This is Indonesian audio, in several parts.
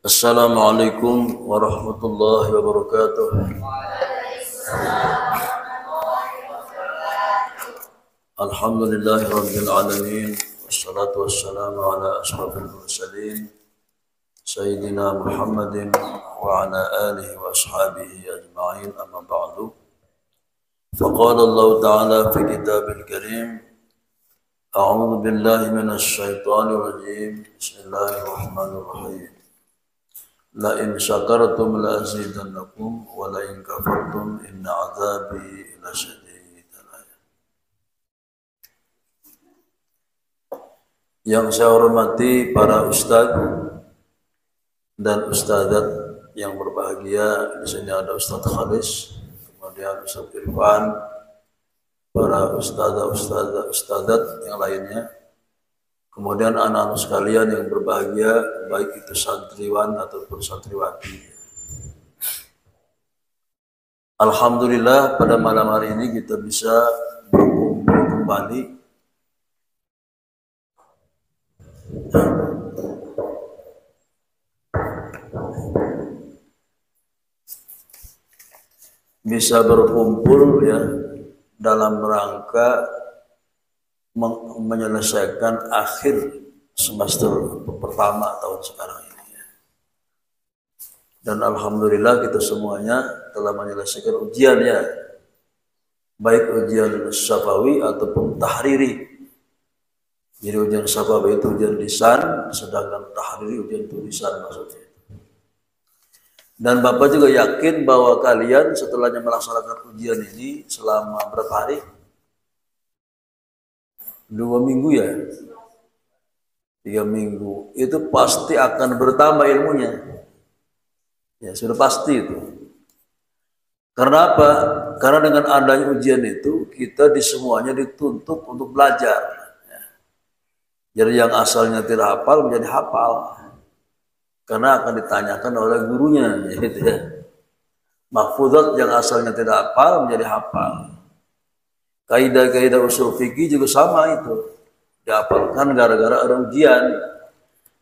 Assalamualaikum warahmatullahi wabarakatuh. Alhamdulillahi rabbil alamin. Wassalatu wassalamu ala ashrafil mursalin Sayyidina Muhammadin wa ala alihi wa ashabihi ajma'in, amma ba'du. Faqala Allah ta'ala fi kitabil karim, a'udzu billahi minasy syaithanir rajim. Bismillahirrahmanirrahim. La in syakartum la azidannakum wa la in kafartum inna azabi lasyadid. Yang saya hormati para ustaz dan ustadzat yang berbahagia, di sini ada Ustaz Khalis, kemudian Ustaz Irfan, para ustadzat yang lainnya, kemudian anak-anak sekalian yang berbahagia, baik itu santriwan ataupun santriwati. Alhamdulillah pada malam hari ini kita bisa berkumpul kembali ya dalam rangka menyelesaikan akhir semester pertama tahun sekarang ini. Dan alhamdulillah kita semuanya telah menyelesaikan ujian ya, baik ujian syafawi ataupun tahriri. Jadi ujian syafawi itu ujian lisan, sedangkan tahriri ujian tulisan maksudnya. Dan Bapak juga yakin bahwa kalian setelahnya melaksanakan ujian ini selama berapa hari? 2 minggu ya? 3 minggu. Itu pasti akan bertambah ilmunya. Ya sudah pasti itu. Karena apa? Karena dengan adanya ujian itu kita di semuanya dituntut untuk belajar. Ya. Jadi yang asalnya tidak hafal menjadi hafal. Karena akan ditanyakan oleh gurunya, gitu ya. Mahfuzat yang asalnya tidak hafal menjadi hafal. Kaidah-kaidah usul fikih juga sama itu, dihafalkan gara-gara ada ujian.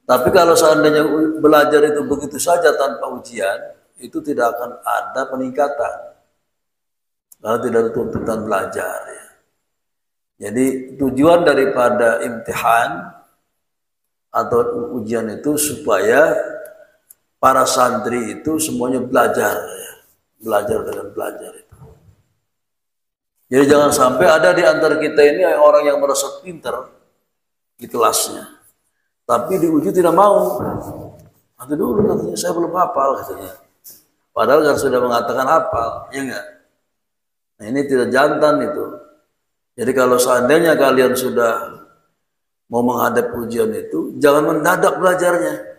Tapi kalau seandainya belajar itu begitu saja tanpa ujian, itu tidak akan ada peningkatan. Karena tidak ada tuntutan belajar. Ya. Jadi tujuan daripada imtihan atau ujian itu supaya para santri itu semuanya belajar, ya. Belajar dengan belajar itu. Jadi jangan sampai ada di antara kita ini orang yang merasa pintar di kelasnya, tapi diuji tidak mau. Nanti dulu katanya saya belum hafal katanya. Padahal kan sudah mengatakan hafal, ya enggak? Nah ini tidak jantan itu. Jadi kalau seandainya kalian sudah mau menghadap ujian itu, jangan mendadak belajarnya.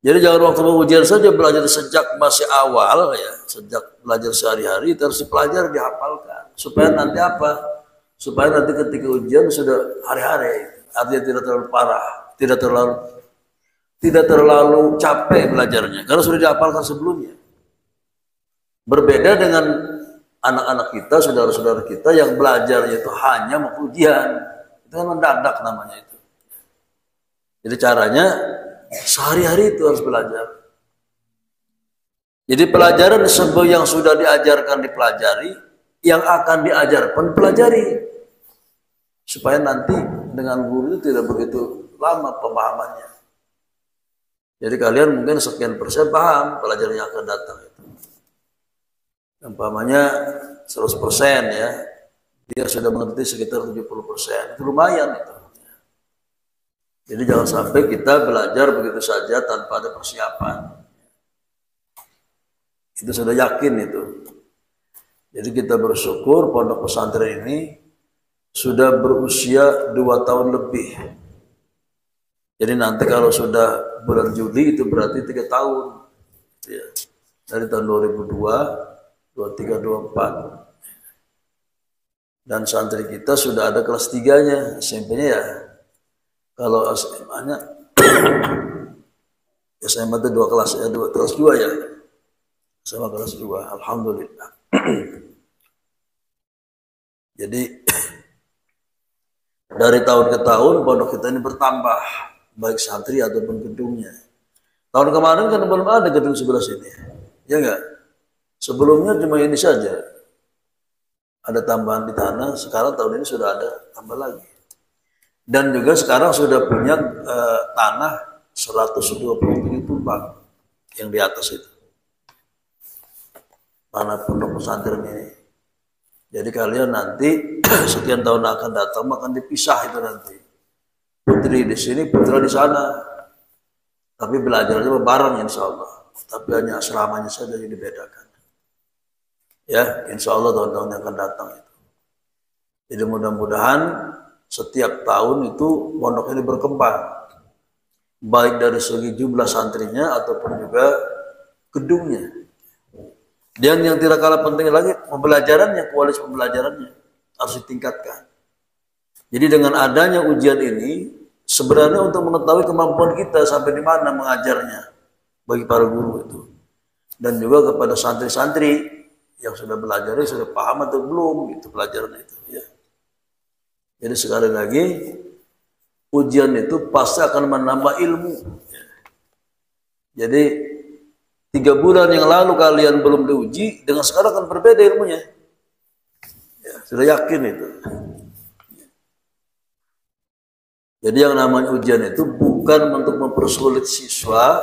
Jadi jangan waktu mau ujian saja belajar sejak masih awal ya, sejak belajar sehari-hari terus dipelajari, dihafalkan. Supaya nanti apa? Supaya nanti ketika ujian sudah hari-hari, artinya tidak terlalu parah, tidak terlalu capek belajarnya karena sudah dihafalkan sebelumnya. Berbeda dengan anak-anak kita, saudara-saudara kita yang belajarnya itu hanya mau ujian. Itu kan mendadak namanya itu. Jadi caranya sehari-hari itu harus belajar. Jadi pelajaran sebab yang sudah diajarkan dipelajari, yang akan diajar pun pelajari. Supaya nanti dengan guru itu tidak begitu lama pemahamannya. Jadi kalian mungkin sekian persen paham pelajaran yang akan datang itu. Umpamanya 100% ya, dia sudah mengerti sekitar 70%. Itu lumayan itu. Jadi jangan sampai kita belajar begitu saja tanpa ada persiapan. Itu sudah yakin itu. Jadi kita bersyukur pondok pesantren ini sudah berusia 2 tahun lebih. Jadi nanti kalau sudah bulan Juli itu berarti 3 tahun. Ya. Dari tahun 2002, 23, 24. Dan santri kita sudah ada kelas 3-nya, SMP-nya ya. Kalau SMA-nya SMA itu 2 kelas ya, 2 kelas 2 ya. SMA kelas 2, alhamdulillah. Jadi dari tahun ke tahun pondok kita ini bertambah, baik santri ataupun gedungnya. Tahun kemarin kan belum ada gedung sebelah sini, ya enggak? Sebelumnya cuma ini saja. Ada tambahan di tanah, sekarang tahun ini sudah ada tambah lagi. Dan juga sekarang sudah punya tanah 127 tumpang yang di atas itu. Tanah pondok pesantren ini. Jadi kalian nanti sekian tahun akan datang akan dipisah itu nanti. Putri di sini, putra di sana. Tapi belajarnya bareng insya Allah. Tapi hanya asramanya saja yang dibedakan. Ya, insya Allah tahun-tahun yang akan datang itu. Jadi mudah-mudahan setiap tahun itu pondok ini berkembang. Baik dari segi jumlah santrinya ataupun juga gedungnya. Dan yang tidak kalah penting lagi, pembelajarannya, kualitas pembelajarannya harus ditingkatkan. Jadi dengan adanya ujian ini, sebenarnya untuk mengetahui kemampuan kita sampai di mana mengajarnya bagi para guru itu. Dan juga kepada santri-santri yang sudah belajar, sudah paham atau belum gitu pelajaran itu. Ya. Jadi sekali lagi, ujian itu pasti akan menambah ilmu. Ya. Jadi 3 bulan yang lalu kalian belum diuji, dengan sekarang akan berbeda ilmunya. Ya, sudah yakin itu. Jadi yang namanya ujian itu bukan untuk mempersulit siswa,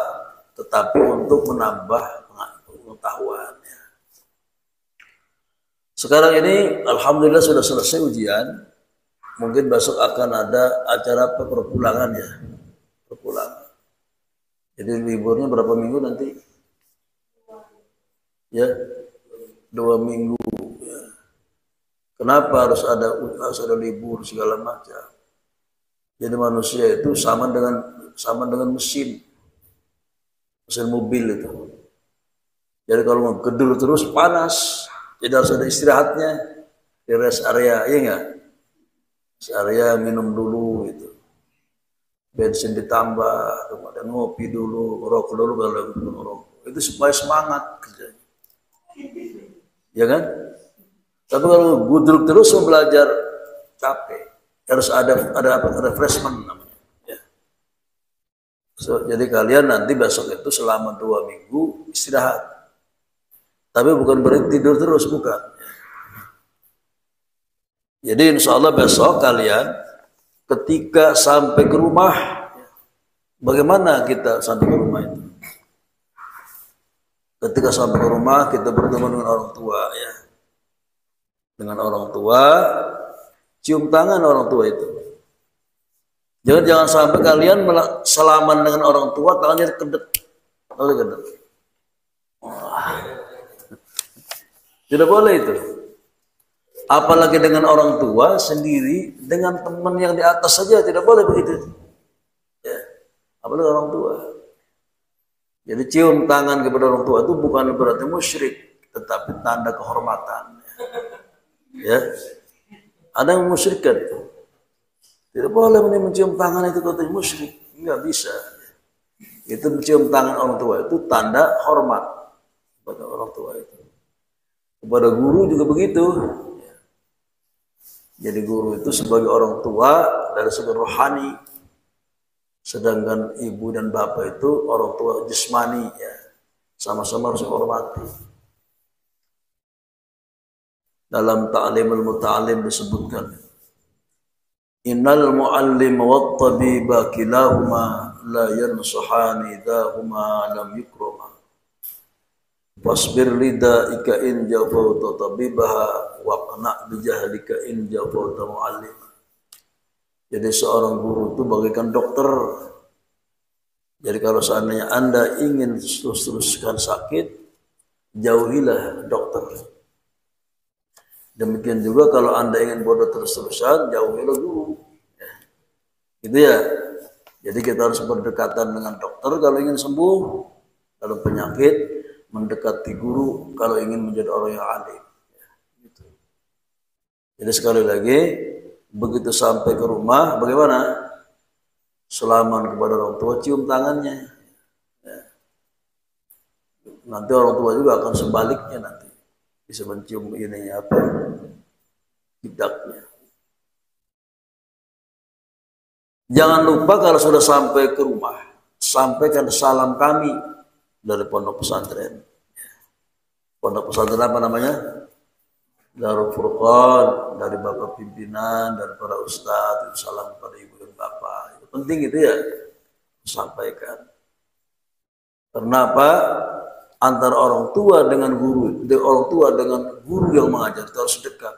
tetapi untuk menambah pengetahuan. Ya. Sekarang ini alhamdulillah sudah selesai ujian. Mungkin besok akan ada acara perpulangan ya. Perpulangan. Jadi liburnya berapa minggu nanti? Ya, 2 minggu. Ya. Kenapa harus ada libur segala macam? Jadi manusia itu sama dengan mesin mobil itu. Jadi kalau mau gedur terus panas, jadi harus ada istirahatnya di rest area, iya nggak? Rest area minum dulu itu, bensin ditambah, kemudian ngopi dulu, ngerokok dulu kalau ngerokok. Itu supaya semangat kerjanya, ya kan? Tapi kalau gudruk terus mau belajar capek. Harus ada refreshment namanya. Ya. Jadi kalian nanti besok itu selama 2 minggu istirahat. Tapi bukan berhenti tidur terus, bukan. Jadi insya Allah besok kalian ketika sampai ke rumah, bagaimana kita sampai ke rumah itu? Ketika sampai ke rumah kita bertemu dengan orang tua ya. Dengan orang tua, cium tangan orang tua itu. Jangan sampai kalian salaman dengan orang tua tangannya kedek. Tidak boleh itu. Apalagi dengan orang tua sendiri, dengan teman yang di atas saja tidak boleh begitu. Ya. Apalagi orang tua. Jadi cium tangan kepada orang tua itu bukan berarti musyrik, tetapi tanda kehormatan. Ya. Ada yang musyrikkan itu. Tidak boleh mencium tangan itu katanya musyrik. Enggak bisa. Itu mencium tangan orang tua itu tanda hormat kepada orang tua itu. Kepada guru juga begitu. Jadi guru itu sebagai orang tua dari segi rohani. Sedangkan ibu dan bapak itu orang tua jasmani ya. Sama-sama harus dihormati. Dalam ta'limul muta'allim disebutkan innal mu'allim wat tabiba kilahuma la yansuhani dahuma lam yukrama wasbir lidaika in jafauta tabibaha wa qna' bijahlika in jafauta mu'allima. Jadi seorang guru itu bagaikan dokter. Jadi kalau seandainya Anda ingin terus-teruskan sakit, jauhilah dokter. Demikian juga kalau Anda ingin bodoh terus-terusan, jauhilah guru. Ya. Gitu ya. Jadi kita harus berdekatan dengan dokter kalau ingin sembuh, kalau penyakit, mendekati guru kalau ingin menjadi orang yang alim. Ya. Gitu. Jadi sekali lagi, begitu sampai ke rumah, bagaimana? Salaman kepada orang tua, cium tangannya. Ya. Nanti orang tua juga akan sebaliknya nanti. Bisa mencium ini apa tidaknya. Jangan lupa kalau sudah sampai ke rumah sampaikan salam kami dari pondok pesantren. Pondok pesantren apa namanya? Darul Furqan, dari bapak pimpinan, dari para ustadz, salam kepada ibu dan bapak. Itu penting itu ya, sampaikan. Kenapa? Antara orang tua dengan guru, orang tua dengan guru yang mengajar itu harus dekat,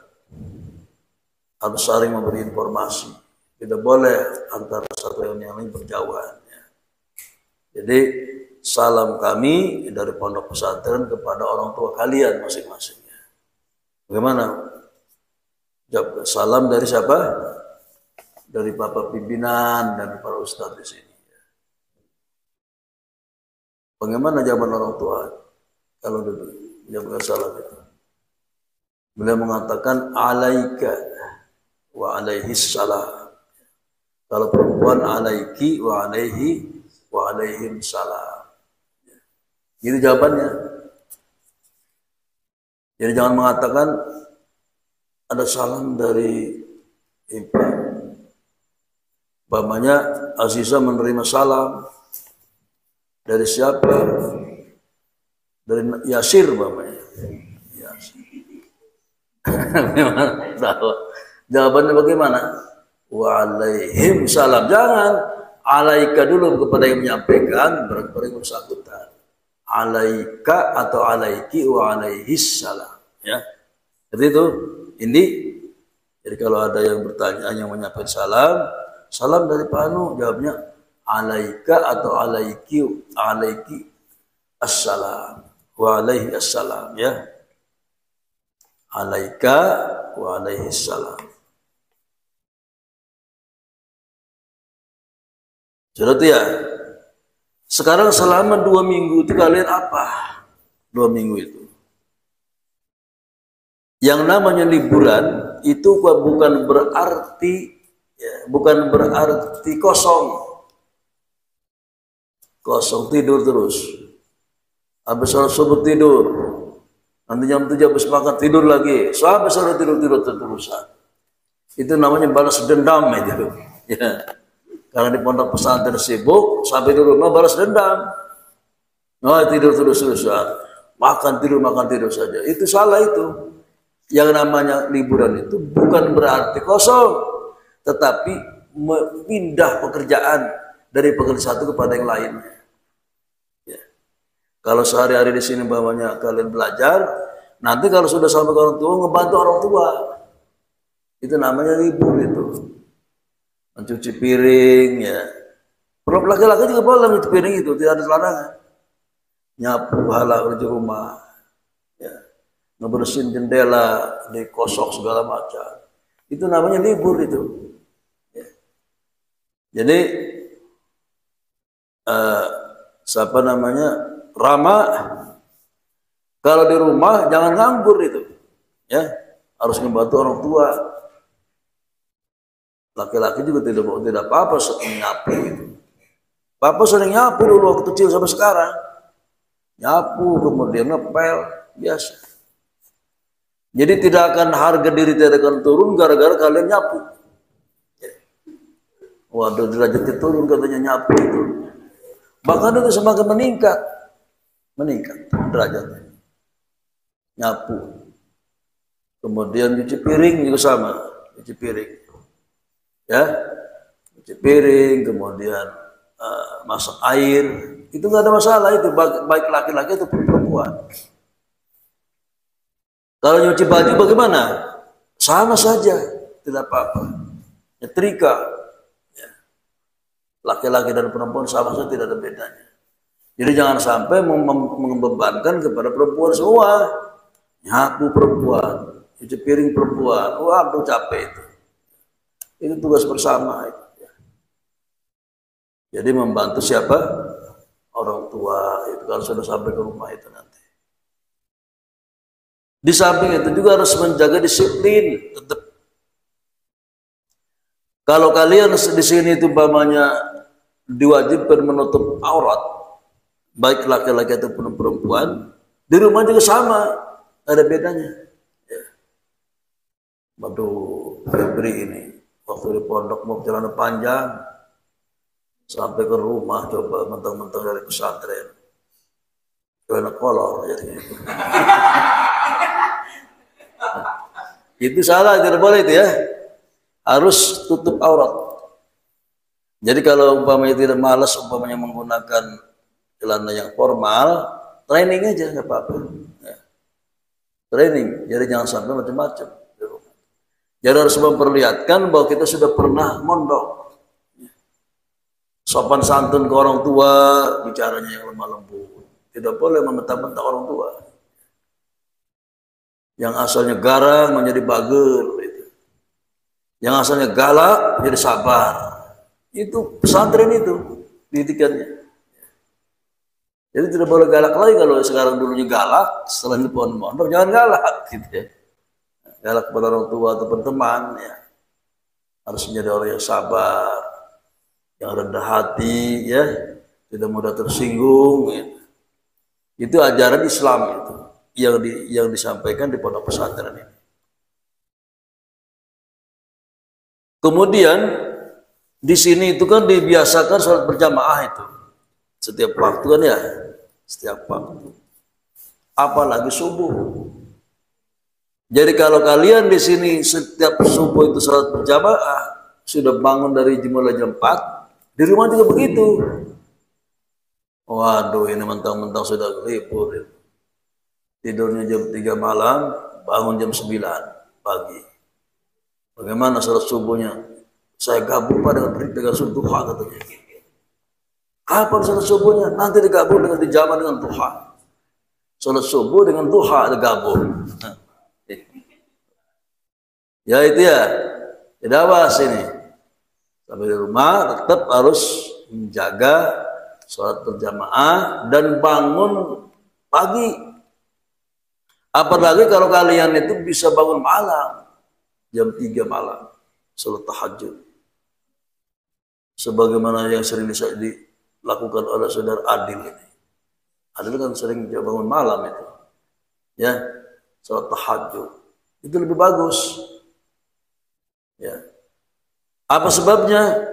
harus saling memberi informasi. Tidak boleh antara satu yang lain berjauhan. Jadi salam kami dari pondok pesantren kepada orang tua kalian masing-masingnya. Bagaimana? Jawab, salam dari siapa? Dari bapak pimpinan dan para ustadz di sini. Bagaimana jawaban orang tua kalau jawab salam itu? Beliau mengatakan alaika wa alaihi salam. Kalau perempuan alaiki wa alaihi wa alaihim salam. Itu jawabannya. Jadi jangan mengatakan ada salam dari ibu. Umpamanya Aziza menerima salam dari siapa? Dari Yasir umpamanya. Yasir. Jawabannya bagaimana? Wa alaihim salam. Jangan alaika dulu kepada yang menyampaikan, kepada yang bersangkutan. Alaika atau alaiki wa alaihis salam. Ya. Jadi itu ini. Jadi kalau ada yang bertanya yang menyampaikan salam, salam dari Pak Anu, jawabnya alaika atau alaiki assalam wa alaihi assalam, ya. Alaika wa alaihi assalam. Sudah itu ya. Sekarang selama 2 minggu itu kalian apa? 2 minggu itu. Yang namanya liburan itu bukan berarti kosong. Kosong tidur terus. Habis sholat subuh tidur. Nanti jam 7 habis makan tidur lagi. Sampai sore tidur terus-terusan. Itu namanya balas dendam itu. Ya. Karena di pondok pesantren sibuk, sampai di rumah balas dendam. Oh, tidur terus-terusan. Makan tidur saja. Itu salah itu. Yang namanya liburan itu bukan berarti kosong. Tetapi pindah pekerjaan dari pekerjaan satu kepada yang lainnya. Ya. Kalau sehari-hari di sini bawahnya kalian belajar, nanti kalau sudah sampai ke orang tua, ngebantu orang tua. Itu namanya libur itu. Mencuci piring, ya. Laki-laki juga boleh mencuci piring itu, tidak ada larangan. Nyapu halaman di rumah, ya. Ngebersihin jendela, dikosok segala macam. Itu namanya libur itu. Ya. Jadi siapa namanya Rama, kalau di rumah jangan nganggur itu, ya. Harus membantu orang tua. Laki-laki juga tidak apa-apa nyapu itu. Papa sering nyapu dulu waktu kecil sampai sekarang. Nyapu kemudian ngepel biasa. Jadi tidak akan harga diri tidak akan turun gara-gara kalian nyapu. Waduh, derajatnya turun katanya nyapu itu. Bahkan itu semakin meningkat derajatnya. Nyapu. Kemudian cuci piring juga sama, cuci piring. Ya, cuci piring, kemudian masak air, itu nggak ada masalah itu, baik laki-laki atau perempuan. Kalau nyuci baju bagaimana? Sama saja, tidak apa-apa. Nyetrika, ya. Laki-laki dan perempuan sama saja, tidak ada bedanya. Jadi jangan sampai membebankan kepada perempuan semua. Nyapu perempuan, cuci piring perempuan, waduh capek itu. Itu tugas bersama itu. Jadi membantu siapa? Orang tua itu kalau sudah sampai ke rumah itu nanti. Di samping itu juga harus menjaga disiplin tetap. Kalau kalian di sini itu umpamanya diwajibkan menutup aurat, baik laki-laki ataupun perempuan, di rumah juga sama, ada bedanya. Ya. Waduh, Febri ini waktu di pondok mau celana panjang Sampai ke rumah coba mentang-mentang dari pesantren. Karena kolor jadi. Itu salah, tidak boleh itu ya. Harus tutup aurat. Jadi kalau umpamanya tidak malas umpamanya menggunakan celana yang formal, training aja nggak apa-apa. Ya. Training, jadi jangan sampai macam-macam. Jadi harus memperlihatkan bahwa kita sudah pernah mondok. Sopan santun ke orang tua, bicaranya yang lemah lembut. Tidak boleh membentak-bentak orang tua. Yang asalnya garang menjadi bager, gitu. Yang asalnya galak menjadi sabar. Itu pesantren itu didikannya. Jadi tidak boleh galak lagi. Kalau sekarang dulunya galak, setelah di pohon mondok jangan galak, gitu ya. Galak kepada orang tua ataupun teman, ya. Harus menjadi orang yang sabar, yang rendah hati, ya, tidak mudah tersinggung. Gitu. Itu ajaran Islam itu yang disampaikan di pondok pesantren ini. Kemudian di sini itu kan dibiasakan sholat berjamaah itu setiap waktu kan ya, setiap waktu. Apalagi subuh. Jadi kalau kalian di sini setiap subuh itu sholat berjamaah, sudah bangun dari mulai jam 4, di rumah juga begitu. Waduh, ini mentang-mentang sudah libur. Tidurnya jam 3 malam, bangun jam 9 pagi. Bagaimana sholat subuhnya? Saya gabung pada dengan sholat duha katanya. Kapan sholat subuhnya? Nanti digabung dengan dijama dengan duha. Sholat subuh dengan duha digabung. Ya itu ya. Tidak awas ini. Sampai di rumah tetap harus menjaga sholat berjamaah dan bangun pagi. Apalagi kalau kalian itu bisa bangun malam, jam 3 malam, sholat tahajud. Sebagaimana yang sering dilakukan oleh saudara Adil ini. Adil kan sering bangun malam itu. Ya, sholat tahajud. Itu lebih bagus. Ya. Apa sebabnya?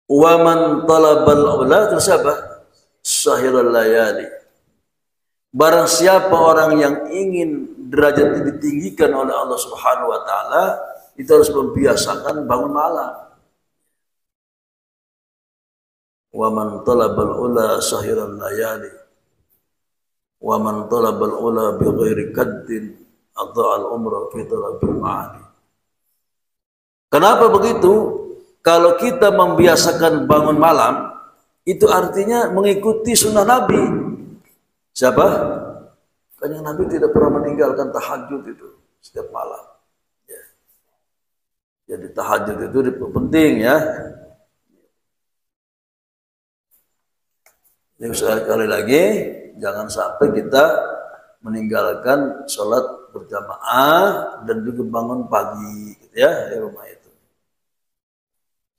Wa man talabal ula terus apa? Sahirul layali. Barang siapa orang yang ingin derajat ditinggikan oleh Allah Subhanahu wa taala, itu harus membiasakan bangun malam. Wa man talabal ula sahirul layali. Wa man talabal ula bi ghairi kaddin adha'al umra fi talabil ma'ani. Kenapa begitu? Kalau kita membiasakan bangun malam, itu artinya mengikuti sunnah Nabi. Siapa? Kan yang Nabi tidak pernah meninggalkan tahajud itu setiap malam. Ya. Jadi tahajud itu penting ya. Jadi sekali lagi, jangan sampai kita meninggalkan sholat berjamaah dan juga bangun pagi, gitu ya, di rumah itu.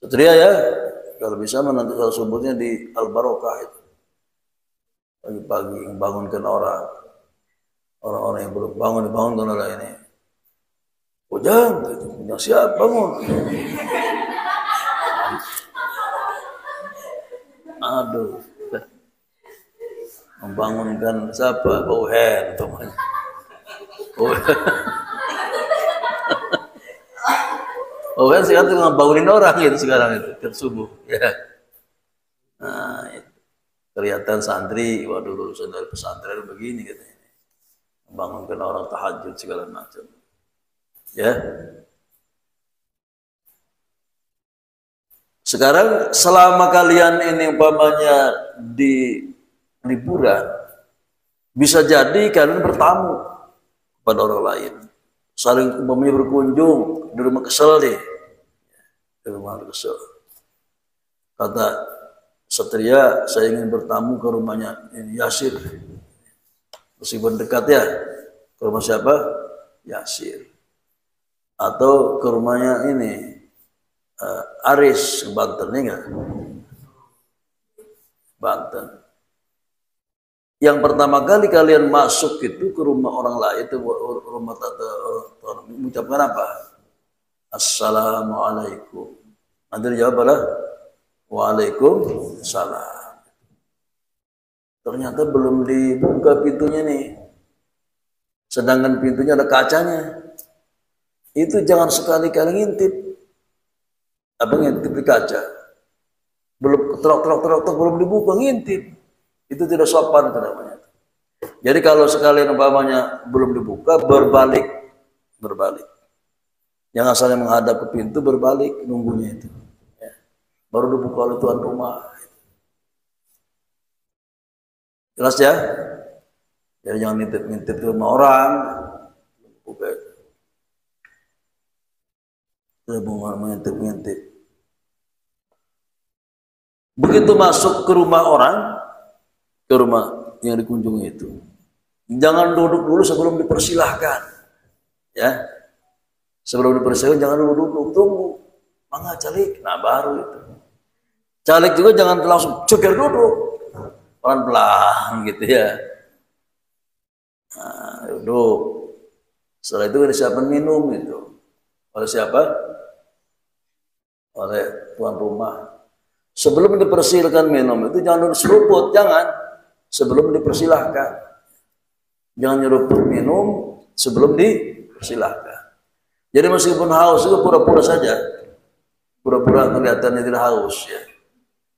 Satria ya, kalau bisa menanti sholat subuhnya di Al-Barokah itu. Pagi-pagi membangunkan orang-orang yang belum bangun dibangunkan oleh ini. Ujang, yang siap bangun. Aduh, membangunkan siapa? Bauhen, teman. Bauhen sekarang tuh bangunin orang itu sekarang itu tiap subuh. Ya. Nah, itu. Kelihatan santri, waduh lulusan dari pesantren begini katanya. Membangunkan orang tahajud segala macam. Ya. Sekarang selama kalian ini umpamanya di liburan, bisa jadi kalian bertamu kepada orang lain. Saling umpamanya berkunjung di rumah kesel deh. Di rumah kesel. Kata Satria, saya ingin bertamu ke rumahnya ini Yasir. Meskipun dekat ya. Ke rumah siapa? Yasir. Atau ke rumahnya ini Aris, ke Banten, ini enggak? Banten. Yang pertama kali kalian masuk itu ke rumah orang lain, itu rumah orang mengucapkan apa? Assalamualaikum. Nanti dijawab adalah Waalaikumsalam. Ternyata belum dibuka pintunya nih. Sedangkan pintunya ada kacanya. Itu jangan sekali-kali ngintip. Apa ngintip di kaca? Belum terok belum dibuka ngintip. Itu tidak sopan itu namanya. Jadi kalau sekalian umpamanya belum dibuka, berbalik. Jangan asalnya menghadap ke pintu, berbalik nunggunya itu. Ya. Baru dibuka oleh tuan rumah. Jelas ya? Jadi jangan ngintip ke rumah orang. Buka itu. Tidak mau ngintip. Begitu masuk ke rumah orang, ke rumah yang dikunjungi itu, jangan duduk dulu sebelum dipersilahkan. Ya, sebelum dipersilahkan jangan duduk, tunggu. Mangga calik, nah baru itu. Calik juga jangan langsung ceger duduk, pelan-pelan gitu ya. Nah, duduk. Setelah itu disiapkan minum itu. Oleh siapa? Oleh tuan rumah. Sebelum dipersilahkan minum itu jangan seruput, jangan. Sebelum dipersilahkan. Jangan nyeruput minum sebelum dipersilahkan. Jadi meskipun haus itu pura-pura saja. Pura-pura kelihatannya tidak haus ya.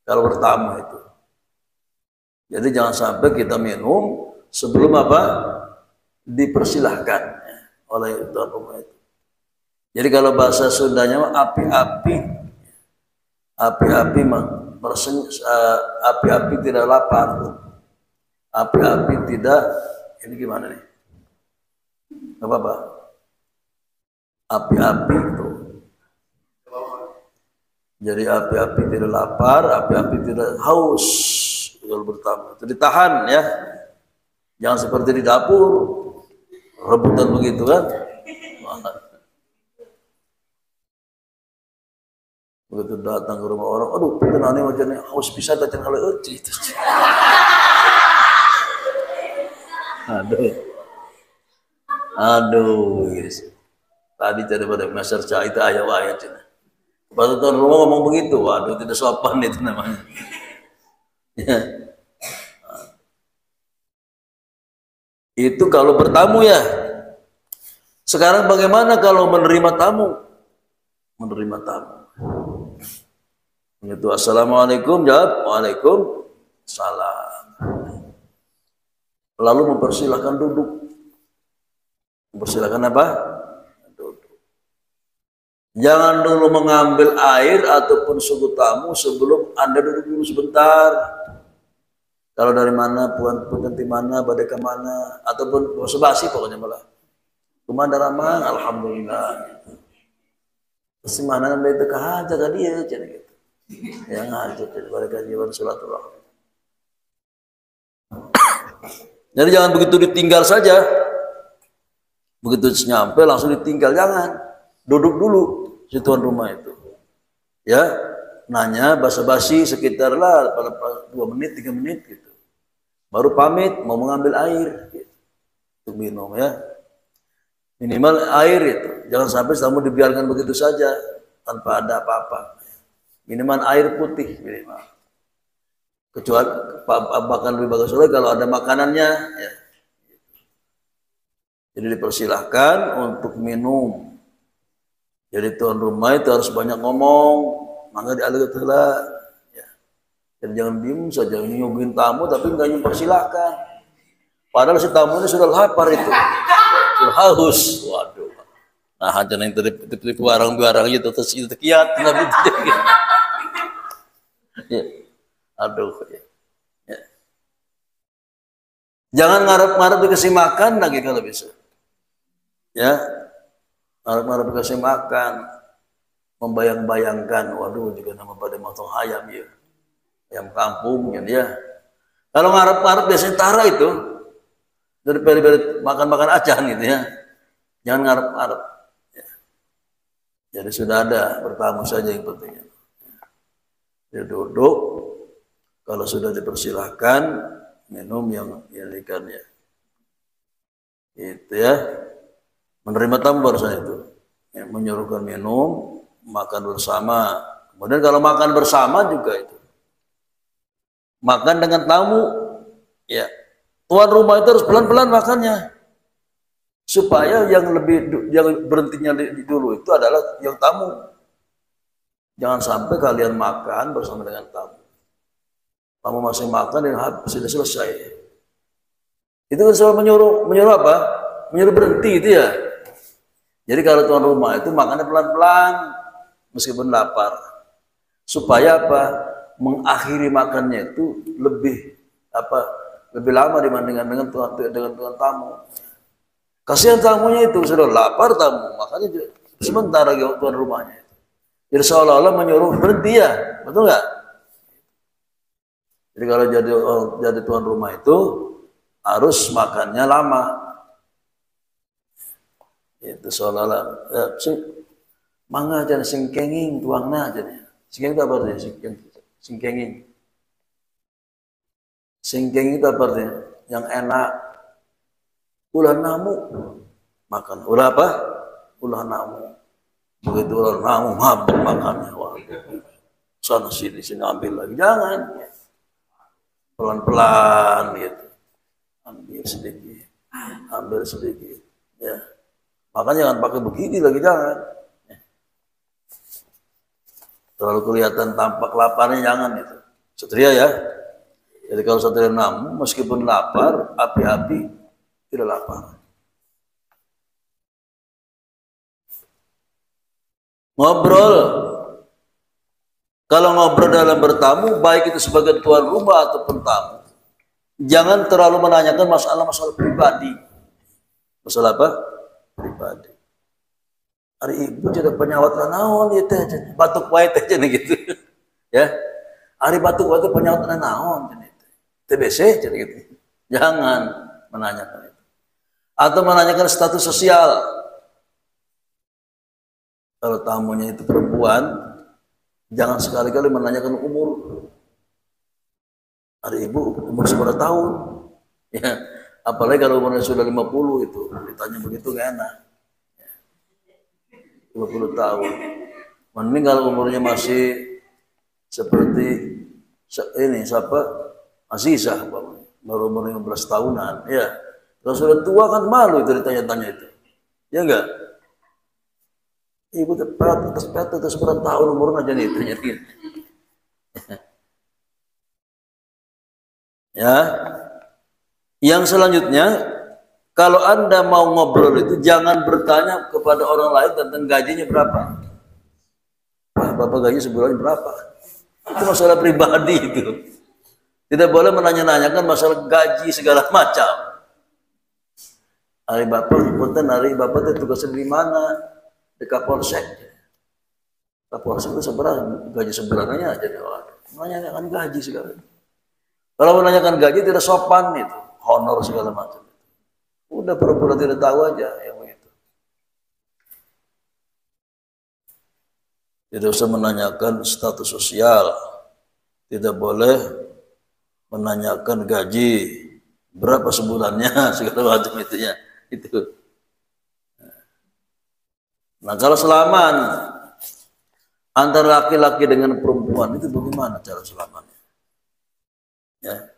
Kalau bertamu itu. Jadi jangan sampai kita minum sebelum apa? Dipersilahkan ya, oleh tuan rumah itu. Jadi kalau bahasa Sundanya api-api. Api-api api-api tidak lapar. Api-api tidak, ini gimana nih? Apa? Api-api itu. Jadi api-api tidak lapar, api-api tidak haus. Kalau bertamu itu ditahan ya. Jangan seperti di dapur, rebutan begitu kan? Begitu datang ke rumah orang, aduh, kenapa macamnya haus bisa datang kalau itu. Aduh, guys. Tadi jadi pada masyar itu ayat-ayat. Pas tuan rumah ngomong begitu, waduh tidak sopan itu namanya. Ya. Itu kalau bertamu ya. Sekarang bagaimana kalau menerima tamu? Menerima tamu. Itu assalamualaikum, jawab waalaikumsalam. Lalu mempersilahkan duduk. Mempersilahkan apa? Duduk. Jangan dulu mengambil air ataupun suku tamu sebelum Anda duduk dulu sebentar. Kalau dari mana, puan nanti mana, badai ke mana, ataupun basa-basi pokoknya malah. Kemana ramah, alhamdulillah. Terus mana anda itu kehajar tadi ya, jadi gitu. Yang ngajar jadi badai jiwa silaturahmi. Jadi jangan begitu ditinggal saja. Begitu nyampe langsung ditinggal, jangan. Duduk dulu si tuan rumah itu. Ya, nanya basa-basi sekitar lah 2 menit 3 menit gitu. Baru pamit mau mengambil air gitu. Untuk minum ya. Minimal air itu. Jangan sampai tamu dibiarkan begitu saja tanpa ada apa-apa. Minimal air putih minimal. Kecuali bahkan lebih bagus lagi kalau ada makanannya ya. Jadi dipersilahkan untuk minum. Jadi tuan rumah itu harus banyak ngomong, mangga dialih lah. Ya. Jadi jangan diem saja nyuguhin tamu tapi nggak mempersilahkan. Padahal si tamu ini sudah lapar itu, sudah haus. Waduh. Nah, hanya yang tertipu barang-barang itu terus itu kiat nabi. Ya. Aduh. Ya. Jangan ngarep-ngarep dikasih makan lagi kalau bisa. Ya. Ngarep-ngarep dikasih makan, membayang-bayangkan, waduh juga nama pada motong ayam ya, ayam kampung ya. Kalau ngarep-ngarep biasanya tara itu dari makan-makan acan gitu ya, jangan ngarep-ngarep. Ya. Jadi sudah ada bertamu saja yang pentingnya. Dia duduk, kalau sudah dipersilahkan minum yang ikannya, itu ya. Menerima tamu barusan itu, ya, menyuruhkan minum, makan bersama, Kemudian kalau makan bersama juga itu. Makan dengan tamu, ya. Tuan rumah itu harus pelan-pelan makannya. Supaya yang berhentinya dulu itu adalah yang tamu. Jangan sampai kalian makan bersama dengan tamu. Tamu masih makan dan sudah selesai. Itu kan selalu menyuruh apa? Menyuruh berhenti itu ya. Jadi kalau tuan rumah itu makannya pelan-pelan meskipun lapar. Supaya apa? Mengakhiri makannya itu lebih lama dibandingkan dengan tuan tamu. Kasihan tamunya itu sudah lapar tamu, makanya sebentar lagi tuan rumahnya. Jadi seolah-olah menyuruh berhenti ya, betul nggak? Jadi kalau jadi tuan rumah itu harus makannya lama. Itu seolah-olah mangga jangan singkenging tuangna aja. Singkenging itu apa artinya? Singkenging. Singkenging itu apa artinya? Yang enak. Ulah namu makan. Ulah apa? Ulah namu. Begitu ulah namu mabuk makannya. Waduh. Sana sini ambil lagi. Jangan. Pelan-pelan gitu. Ambil sedikit. Ambil sedikit. Ya. Makanya jangan pakai begini lagi, jangan. Terlalu kelihatan tampak laparnya, jangan itu. Satria ya. Jadi kalau satria namu, meskipun lapar, api-api tidak lapar. Ngobrol. Kalau ngobrol dalam bertamu, baik itu sebagai tuan rumah ataupun tamu, jangan terlalu menanyakan masalah-masalah pribadi. Masalah apa? Pribadi. Hari ibu jadi penyawat naon ya teh, batuk wae teh gitu. Ya. Hari batuk wae teh penyawat naon gitu. TBC jadi gitu. Jangan menanyakan itu. Atau menanyakan status sosial. Kalau tamunya itu perempuan, jangan sekali-kali menanyakan umur. Hari ibu umur seberapa tahun? Ya. Apalagi kalau umurnya sudah 50 itu, ditanya begitu gak enak. 50 tahun. Mending kalau umurnya masih seperti ini, siapa? Azizah, baru umur 15 tahunan. Ya. Kalau sudah tua kan malu itu ditanya-tanya itu. Ya enggak? Ibu tepat seberapa tahun umurnya aja nih, tanya-tanya. Ya. Yang selanjutnya, kalau Anda mau ngobrol itu jangan bertanya kepada orang lain tentang gajinya berapa. Bapak gaji sebulan berapa? Itu masalah pribadi itu. Tidak boleh menanya-nanyakan masalah gaji segala macam. Hari bapak itu tugasnya di mana? Di Kapolsek. Kapolsek itu seberapa gaji sebulannya aja. Menanyakan gaji segala. Kalau menanyakan gaji tidak sopan itu. Honor segala macam. Udah pura-pura tidak tahu aja yang begitu. Tidak usah menanyakan status sosial. Tidak boleh menanyakan gaji berapa sebulannya segala macam itu ya. Itu. Nah, kalau selaman antara laki-laki dengan perempuan itu bagaimana cara selamannya? Ya.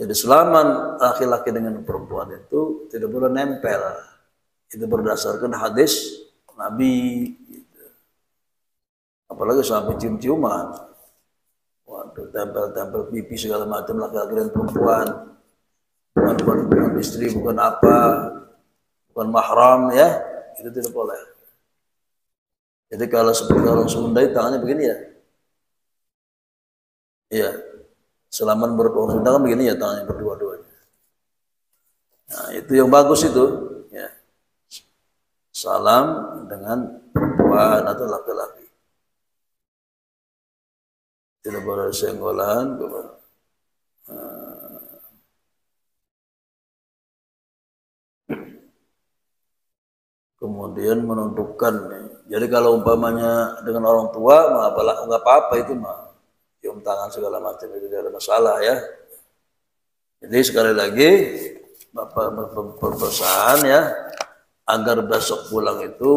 Jadi selaman laki-laki dengan perempuan itu tidak boleh nempel. Itu berdasarkan hadis Nabi. Gitu. Apalagi sampai cium-ciuman. Waduh, tempel-tempel pipi segala macam laki-laki dan perempuan. Bukan istri, bukan apa. Bukan mahram ya. Itu tidak boleh. Jadi kalau seperti orang Sunda tangannya begini ya. Iya. Selaman orang Sunda kan begini ya tangannya berdua-duanya. Nah itu yang bagus itu. Ya. Salam dengan perempuan atau laki-laki. Tidak boleh senggolan. Kemudian menentukan. Jadi kalau umpamanya dengan orang tua, nggak apa-apa itu mah. Cium tangan segala macam itu tidak ada masalah ya. Jadi sekali lagi Bapak berpesan ya agar besok pulang itu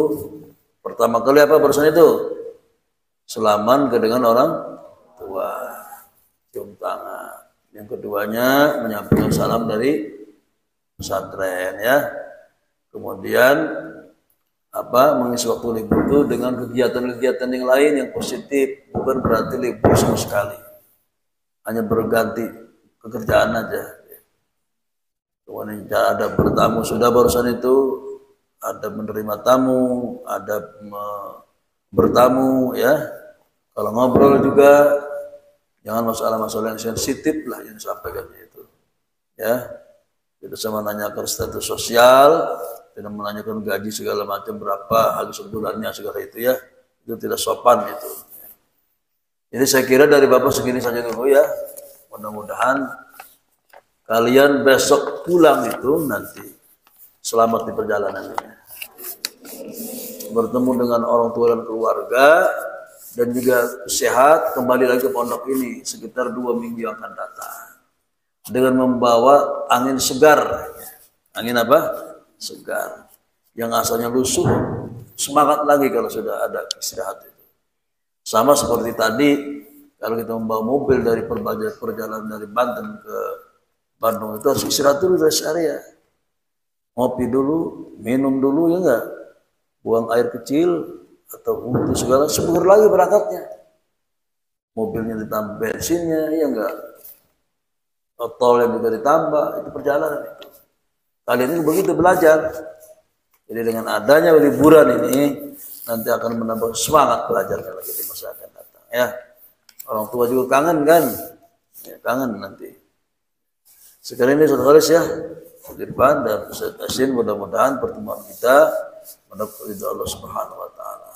pertama kali apa barusan itu salaman ke dengan orang tua, cium tangan. Yang keduanya menyampaikan salam dari pesantren ya. Kemudian mengisi waktu libur itu dengan kegiatan-kegiatan yang lain yang positif, bukan berarti libur sama sekali. Hanya berganti pekerjaan aja. Kemudian ada bertamu sudah barusan itu, ada menerima tamu, ada bertamu ya. Kalau ngobrol juga jangan masalah-masalah yang sensitif lah yang disampaikannya itu. Ya. Tidak sama menanyakan status sosial, tidak menanyakan gaji segala macam berapa, habis sebulannya segala itu ya. Itu tidak sopan itu. Jadi saya kira dari Bapak segini saja dulu ya. Mudah-mudahan kalian besok pulang itu nanti selamat di perjalanannya. Bertemu dengan orang tua dan keluarga dan juga sehat, kembali lagi ke pondok ini sekitar 2 minggu yang akan datang dengan membawa angin segar. Angin apa? Segar. Yang asalnya lusuh, semangat lagi kalau sudah ada istirahat itu. Sama seperti tadi, kalau kita membawa mobil dari perjalanan dari Banten ke Bandung itu harus istirahat dulu dari area. Ngopi dulu, minum dulu ya enggak? Buang air kecil atau untuk segala, sebentar lagi berangkatnya. Mobilnya ditambah bensinnya, ya enggak? Tol yang juga ditambah, itu perjalanan itu. Kalian ini begitu belajar. Jadi dengan adanya liburan ini nanti akan menambah semangat belajarnya lagi di masa akan datang ya. Orang tua juga kangen kan? Ya, kangen nanti. Sekarang ini Ustaz Khalis ya, di depan dan Ustaz Asin, mudah-mudahan pertemuan kita mendapat ridha Allah Subhanahu wa taala.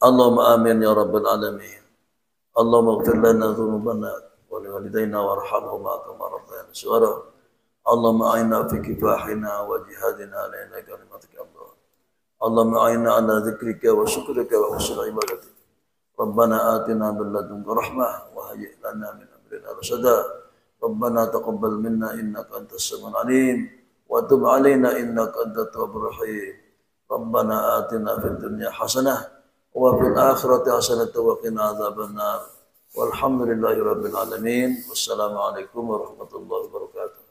Allahumma amin ya rabbal alamin. Allahumma ighfir lana dzunubana wa li walidayna warhamhuma kama rabbayana shighara. Allahumma a'inna fi kifahina wa jihadina alaina kalimatika Allah. Allahumma a'inna ala dzikrika wa syukrika wa husni ibadatik. Rabbana atina min ladunka rahmah wa hayyi lana min amrina rasada. Rabbana taqabbal minna innaka antas samiul alim wa tub alaina innaka antat tawwabur rahim. Rabbana atina fid dunya hasanah wa fil akhirati hasanah wa qina adzabannar. Walhamdulillahi rabbil alamin. Wassalamualaikum warahmatullahi wabarakatuh.